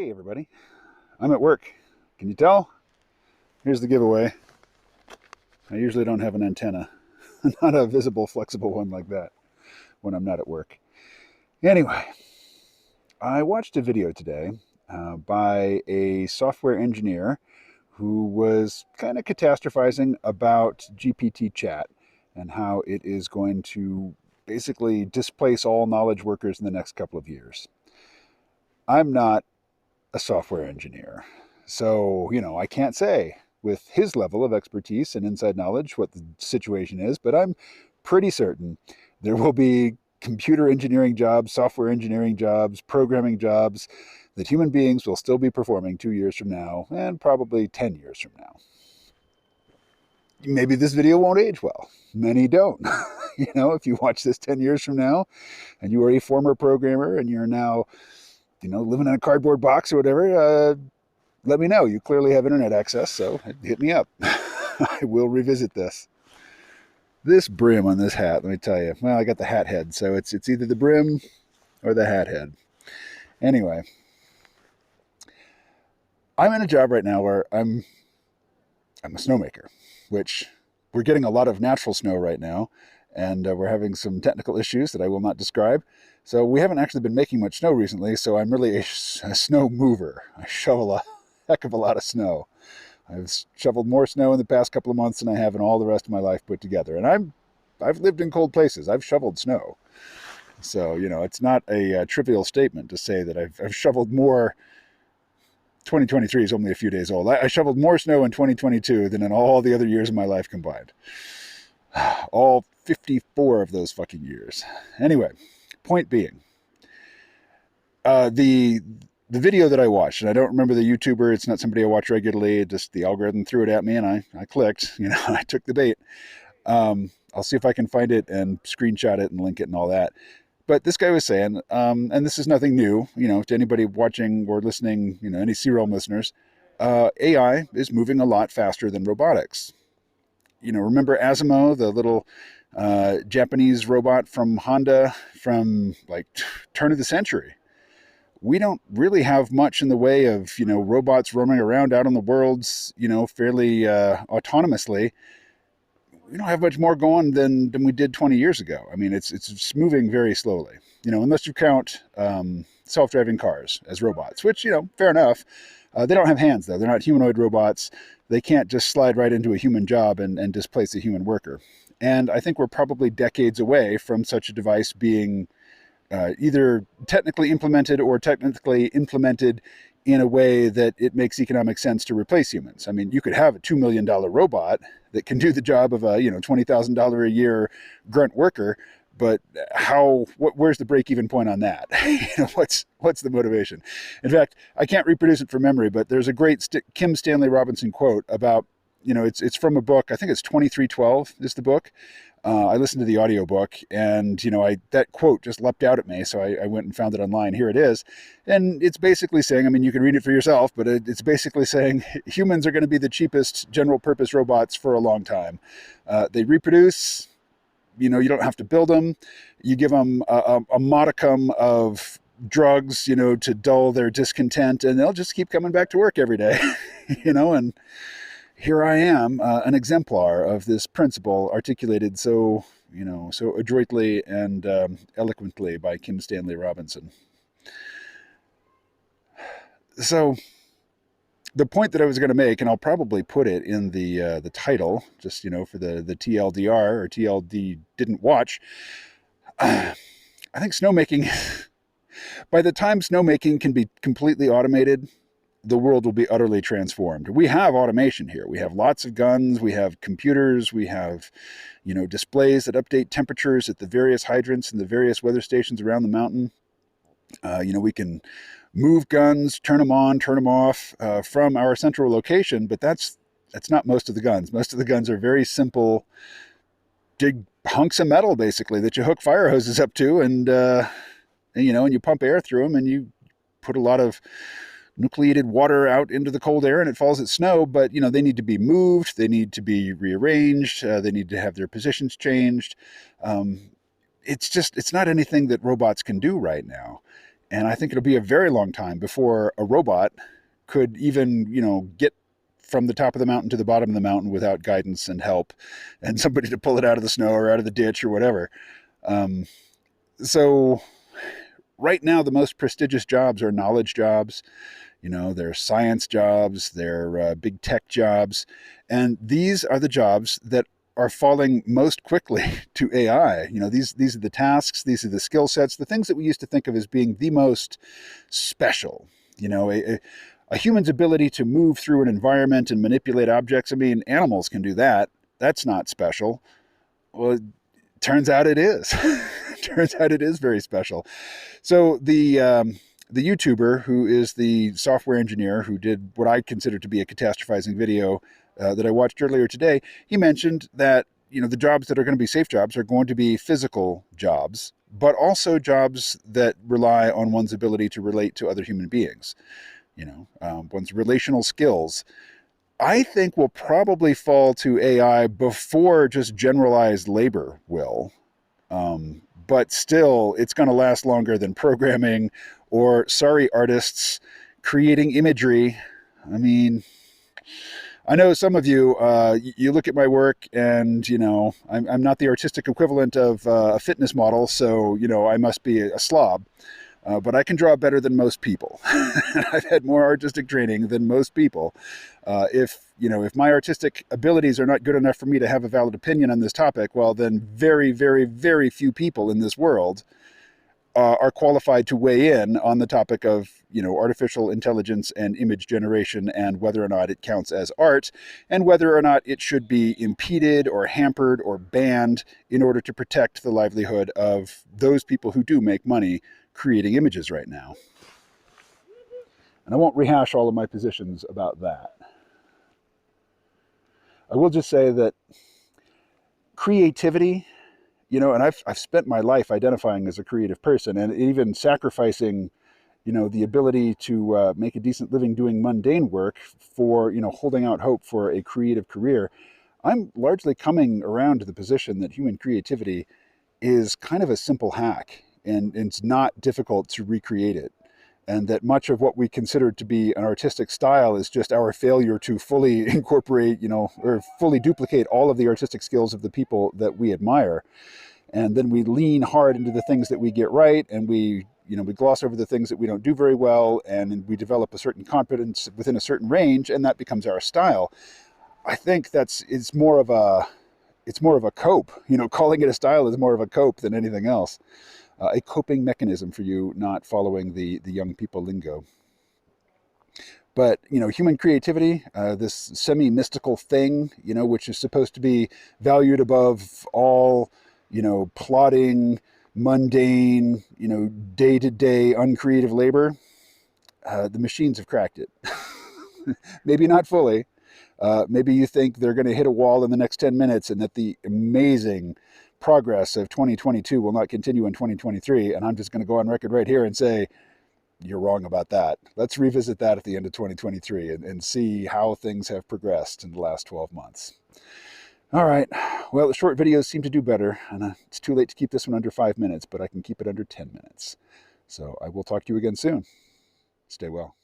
Hey everybody, I'm at work. Can you tell? Here's the giveaway. I usually don't have an antenna, not a visible, flexible one like that when I'm not at work. Anyway, I watched a video today by a software engineer who was kind of catastrophizing about GPT chat and how it is going to basically displace all knowledge workers in the next couple of years. I'm not a software engineer. So, I can't say with his level of expertise and inside knowledge what the situation is, but I'm pretty certain there will be computer engineering jobs, software engineering jobs, programming jobs that human beings will still be performing 2 years from now and probably 10 years from now. Maybe this video won't age well. Many don't. If you watch this 10 years from now and you are a former programmer and you're now living in a cardboard box or whatever, let me know. You clearly have internet access, so hit me up. I will revisit this. This brim on this hat, let me tell you. Well, I got the hat head, so it's either the brim or the hat head. Anyway, I'm in a job right now where I'm a snowmaker, which we're getting a lot of natural snow right now, and we're having some technical issues that I will not describe. So we haven't actually been making much snow recently, so I'm really a snow mover. I shovel a heck of a lot of snow. I've shoveled more snow in the past couple of months than I have in all the rest of my life put together. And I've lived in cold places. I've shoveled snow. So, it's not a trivial statement to say that I've shoveled more. 2023 is only a few days old. I shoveled more snow in 2022 than in all the other years of my life combined. All 54 of those fucking years. Anyway, point being, the video that I watched, and I don't remember the YouTuber, it's not somebody I watch regularly, just the algorithm threw it at me and I clicked, I took the bait. I'll see if I can find it and screenshot it and link it and all that. But this guy was saying, and this is nothing new, to anybody watching or listening, any C-Realm listeners, AI is moving a lot faster than robotics. Remember Asimo, the little Japanese robot from Honda from turn of the century? We don't really have much in the way of, robots roaming around out in the worlds, fairly autonomously. We don't have much more going than we did 20 years ago. I mean, it's moving very slowly, unless you count self-driving cars as robots, which, fair enough. They don't have hands, though. They're not humanoid robots. They can't just slide right into a human job and displace a human worker. And I think we're probably decades away from such a device being either technically implemented or technically implemented in a way that it makes economic sense to replace humans. I mean, you could have a $2 million robot that can do the job of a $20,000 a year grunt worker, but where's the break-even point on that? What's the motivation? In fact, I can't reproduce it from memory, but there's a great Kim Stanley Robinson quote about, it's from a book. I think it's 2312 is the book. I listened to the audiobook and, that quote just leapt out at me. So I went and found it online. Here it is. And it's basically saying, you can read it for yourself, but it's basically saying humans are going to be the cheapest general purpose robots for a long time. They reproduce, you don't have to build them. You give them a modicum of drugs, to dull their discontent, and they'll just keep coming back to work every day, and here I am, an exemplar of this principle articulated so adroitly and eloquently by Kim Stanley Robinson. So the point that I was going to make, and I'll probably put it in the title, just, for the TLDR or TLD didn't watch, I think snowmaking, by the time snowmaking can be completely automated, the world will be utterly transformed. We have automation here. We have lots of guns. We have computers. We have, displays that update temperatures at the various hydrants and the various weather stations around the mountain. We can move guns, turn them on, turn them off from our central location, but that's not most of the guns. Most of the guns are very simple, big hunks of metal, basically, that you hook fire hoses up to, and you pump air through them, and you put a lot of nucleated water out into the cold air and it falls as snow, but they need to be moved, they need to be rearranged, they need to have their positions changed. It's not anything that robots can do right now. And I think it'll be a very long time before a robot could even, get from the top of the mountain to the bottom of the mountain without guidance and help and somebody to pull it out of the snow or out of the ditch or whatever. Um, so right now, the most prestigious jobs are knowledge jobs. They're science jobs, they're big tech jobs. And these are the jobs that are falling most quickly to AI. These are the tasks, these are the skill sets, the things that we used to think of as being the most special. A human's ability to move through an environment and manipulate objects. I mean, animals can do that. That's not special. Well, it turns out it is. Turns out it is very special. So the YouTuber who is the software engineer who did what I consider to be a catastrophizing video that I watched earlier today, he mentioned that the jobs that are going to be safe jobs are going to be physical jobs, but also jobs that rely on one's ability to relate to other human beings. One's relational skills. I think will probably fall to AI before just generalized labor will. But still, it's going to last longer than programming or, sorry, artists, creating imagery. I mean, I know some of you, you look at my work and, I'm not the artistic equivalent of a fitness model, so, I must be a slob. But I can draw better than most people. I've had more artistic training than most people. If my artistic abilities are not good enough for me to have a valid opinion on this topic, well, then very, very, very few people in this world are qualified to weigh in on the topic of, artificial intelligence and image generation and whether or not it counts as art and whether or not it should be impeded or hampered or banned in order to protect the livelihood of those people who do make money creating images right now. And I won't rehash all of my positions about that. I will just say that creativity, and I've spent my life identifying as a creative person and even sacrificing, the ability to make a decent living doing mundane work for, holding out hope for a creative career. I'm largely coming around to the position that human creativity is kind of a simple hack and it's not difficult to recreate it. And that much of what we consider to be an artistic style is just our failure to fully incorporate, or fully duplicate all of the artistic skills of the people that we admire. And then we lean hard into the things that we get right, and we gloss over the things that we don't do very well, and we develop a certain confidence within a certain range, and that becomes our style. I think it's more of a cope. Calling it a style is more of a cope than anything else. A coping mechanism for you not following the young people lingo. But, human creativity, this semi-mystical thing, which is supposed to be valued above all, plodding, mundane, day-to-day uncreative labor, the machines have cracked it. Maybe not fully. Maybe you think they're going to hit a wall in the next 10 minutes and that the amazing progress of 2022 will not continue in 2023. And I'm just going to go on record right here and say, you're wrong about that. Let's revisit that at the end of 2023 and see how things have progressed in the last 12 months. All right. Well, the short videos seem to do better, and it's too late to keep this one under 5 minutes, but I can keep it under 10 minutes. So I will talk to you again soon. Stay well.